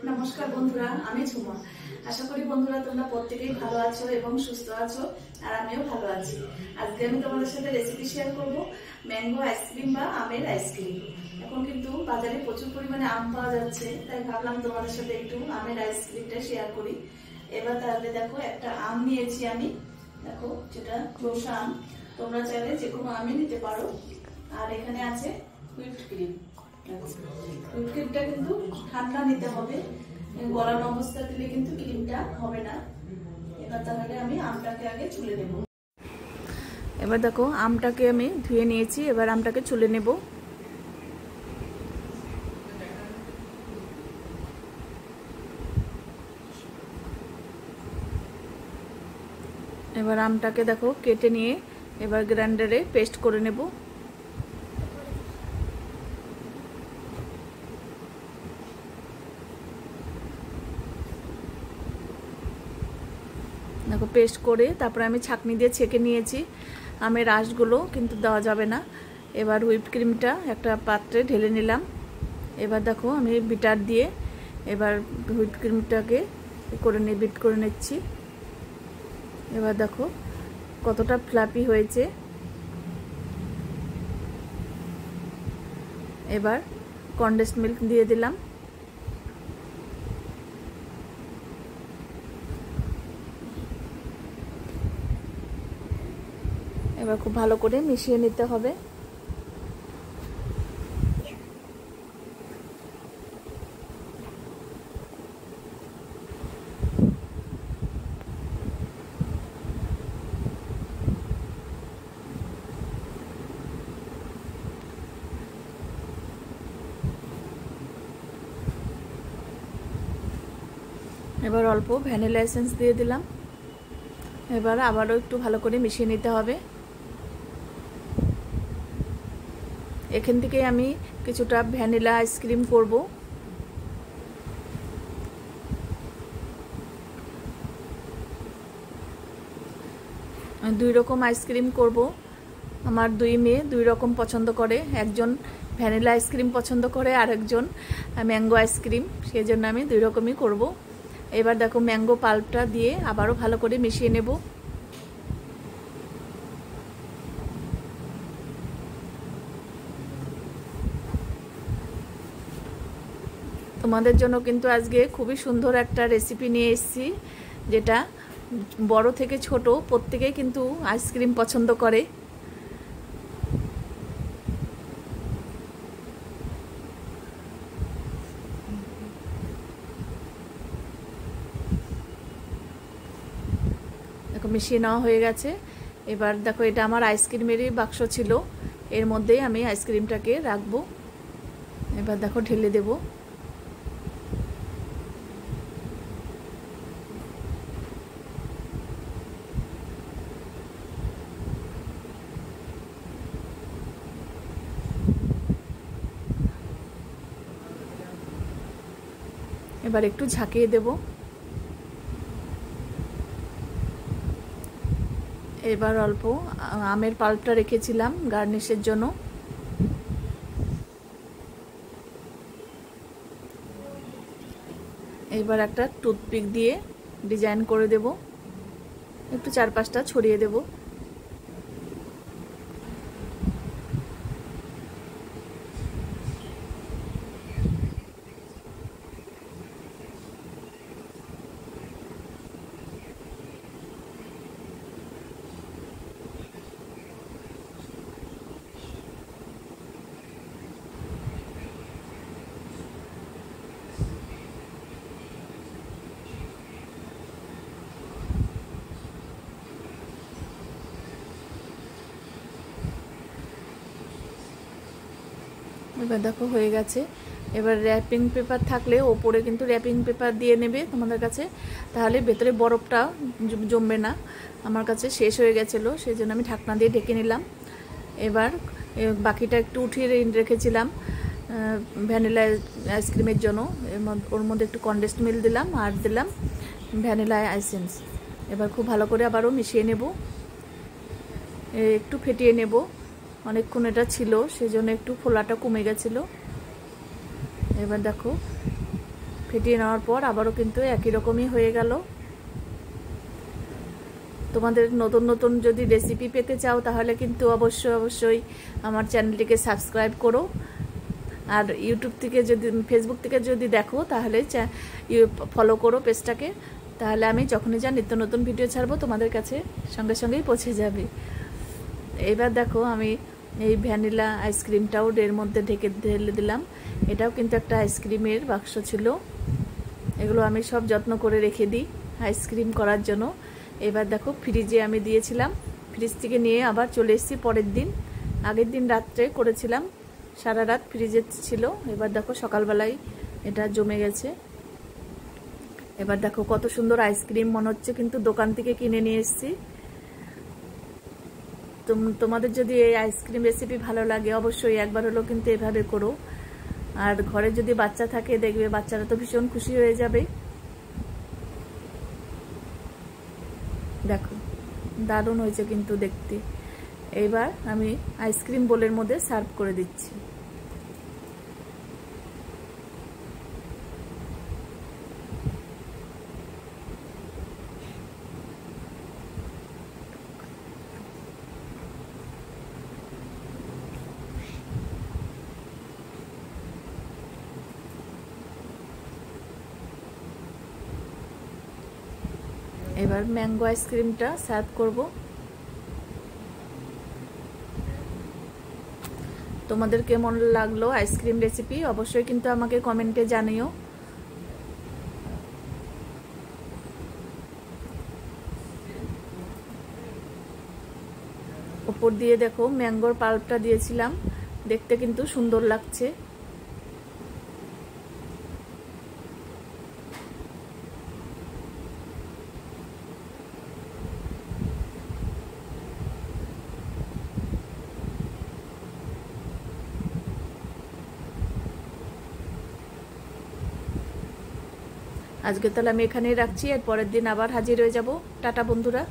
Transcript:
নমস্কার বন্ধুরা, আমি ঝুমা। আশা করি বন্ধুরা তোমরা প্রত্যেকেই ভালো আছো এবং সুস্থ আছো, আর আমিও ভালো আছি। আজকে আমি তোমাদের সাথে রেসিপি শেয়ার করব ম্যাঙ্গো আইসক্রিম বা আমের আইসক্রিম। এখন কিন্তু বাজারে প্রচুর পরিমাণে আম পাওয়া যাচ্ছে, তাই ভাবলাম তোমাদের সাথে একটু আমের আইসক্রিমটা শেয়ার করি। এবার তাহলে দেখো, একটা আম নিয়েছি আমি, দেখো যেটা চোষা আম, তোমরা চাইলে যে কোনো আমই নিতে পারো। আর এখানে আছে হুইপড ক্রিম। হুইপড ক্রিমটা কিন্তু ঠান্ডা নিতে হবে, গরম অবস্থা দিলে কিন্তু ক্রিমটা হবে না। এবার তাহলে আমি আমটাকে আগে ছুলে নেব। এবার দেখো, আমটাকে আমি ধুয়ে নিয়েছি, এবার আমটাকে ছুলে নেব। এবার আমটাকে দেখো কেটে নিয়ে এবার গ্রাইন্ডারে পেস্ট করে নেব। দেখো পেস্ট করে তারপরে আমি ছাঁকনি দিয়ে ছেঁকে নিয়েছি। আমের রসগুলো কিন্তু দেওয়া যাবে না। এবার হুইপ ক্রিমটা একটা পাত্রে ঢেলে নিলাম। এবার দেখো আমি বিটার দিয়ে এবার হুইপ ক্রিমটাকে বিট করে নিচ্ছি। এবার দেখো কতটা ফ্লাপি হয়েছে। এবার কনডেন্সড মিল্ক দিয়ে দিলাম। এবার খুব ভালো করে মিশিয়ে নিতে হবে। এবার অল্প ভ্যানিলা এসেন্স দিয়ে দিলাম। এবার আবারও একটু ভালো করে মিশিয়ে নিতে হবে। এখান থেকে আমি কিছুটা ভ্যানিলা আইসক্রিম করব। দুই রকম আইসক্রিম করব। আমার দুই মেয়ে দুই রকম পছন্দ করে, একজন ভ্যানিলা আইসক্রিম পছন্দ করে আর একজন ম্যাঙ্গো আইসক্রিম, সেই জন্য আমি দুই রকমই করব। এবার দেখো ম্যাঙ্গো পাল্পটা দিয়ে আবারও ভালো করে মিশিয়ে নেব। তোমাদের জন্য কিন্তু আজকে খুবই সুন্দর একটা রেসিপি নিয়ে এসেছি, যেটা বড় থেকে ছোট প্রত্যেকেই কিন্তু আইসক্রিম পছন্দ করে। দেখো মিশিয়ে নেওয়া হয়ে গেছে। এবার দেখো এটা আমার আইসক্রিমেরই বাক্স ছিল, এর মধ্যেই আমি আইসক্রিমটাকে রাখবো। এবার দেখো ঢেলে দেব। এবার একটু ঝাঁকিয়ে দেব। এবার অল্প আমের পাল্পটা রেখেছিলাম গার্নিশের জন্য। এবার একটা টুথপিক দিয়ে ডিজাইন করে দেব, একটু চারপাশটা ছড়িয়ে দেব। এবার দেখো হয়ে গেছে। এবার র্যাপিং পেপার থাকলে ওপরে কিন্তু র্যাপিং পেপার দিয়ে নেবে তোমাদের কাছে, তাহলে ভেতরে বরফটা জমবে না। আমার কাছে শেষ হয়ে গেছিলো, সেই জন্য আমি ঢাকনা দিয়ে ঢেকে নিলাম। এবার বাকিটা একটু উঠিয়ে রেখেছিলাম ভ্যানিলা আইসক্রিমের জন্য, ওর মধ্যে একটু কনডেন্সড মিল্ক দিলাম আর দিলাম ভ্যানিলা এসেন্স। এবার খুব ভালো করে আবারও মিশিয়ে নেব, একটু ফেটিয়ে নেব। অনেকক্ষণ এটা ছিল, সেজন্য একটু ফোলাটা কমে গেছিলো। এবার দেখো ফেটিয়ে নেওয়ার পর আবারও কিন্তু একই রকমই হয়ে গেল। তোমাদের নতুন নতুন যদি রেসিপি পেতে চাও তাহলে কিন্তু অবশ্যই আমার চ্যানেলটিকে সাবস্ক্রাইব করো। আর ইউটিউব থেকে যদি ফেসবুক থেকে যদি দেখো তাহলে ফলো করো পেজটাকে, তাহলে আমি যখনই যা নিত্য নতুন ভিডিও ছাড়বো তোমাদের কাছে সঙ্গেই পৌঁছে যাবে। এবার দেখো আমি এই ভ্যানিলা আইসক্রিমটাও এর মধ্যে ঢেলে দিলাম। এটাও কিন্তু একটা আইসক্রিমের বাক্স ছিল, এগুলো আমি সব যত্ন করে রেখে দিই আইসক্রিম করার জন্য। এবার দেখো ফ্রিজে আমি দিয়েছিলাম, ফ্রিজ থেকে নিয়ে আবার চলে এসেছি পরের দিন। আগের দিন রাত্রে করেছিলাম, সারা রাত ফ্রিজে ছিল। এবার দেখো সকালবেলায় এটা জমে গেছে। এবার দেখো কত সুন্দর আইসক্রিম, মনে হচ্ছে কিন্তু দোকান থেকে কিনে নিয়ে এসেছি। তোমাদের যদি এই আইসক্রিম রেসিপি ভালো লাগে অবশ্যই একবার হলেও কিন্তু এভাবে করো। আর ঘরে যদি বাচ্চা থাকে দেখবে বাচ্চারা তো ভীষণ খুশি হয়ে যাবে। দেখো দারুণ হয়েছে কিন্তু দেখতে। এবার আমি আইসক্রিম বোলের মধ্যে সার্ভ করে দিচ্ছি। এবার ম্যাঙ্গো আইসক্রিমটা সার্ভ করব। তোমাদের কেমন লাগলো আইসক্রিম রেসিপি অবশ্যই কিন্তু আমাকে কমেন্টে জানিও। উপর দিয়ে দেখো ম্যাঙ্গোর পাল্পটা দিয়েছিলাম, দেখতে কিন্তু সুন্দর লাগছে। আজকে তাহলে আমি এখানেই রাখছি, আর পরের দিন আবার হাজির হয়ে যাব। টাটা বন্ধুরা।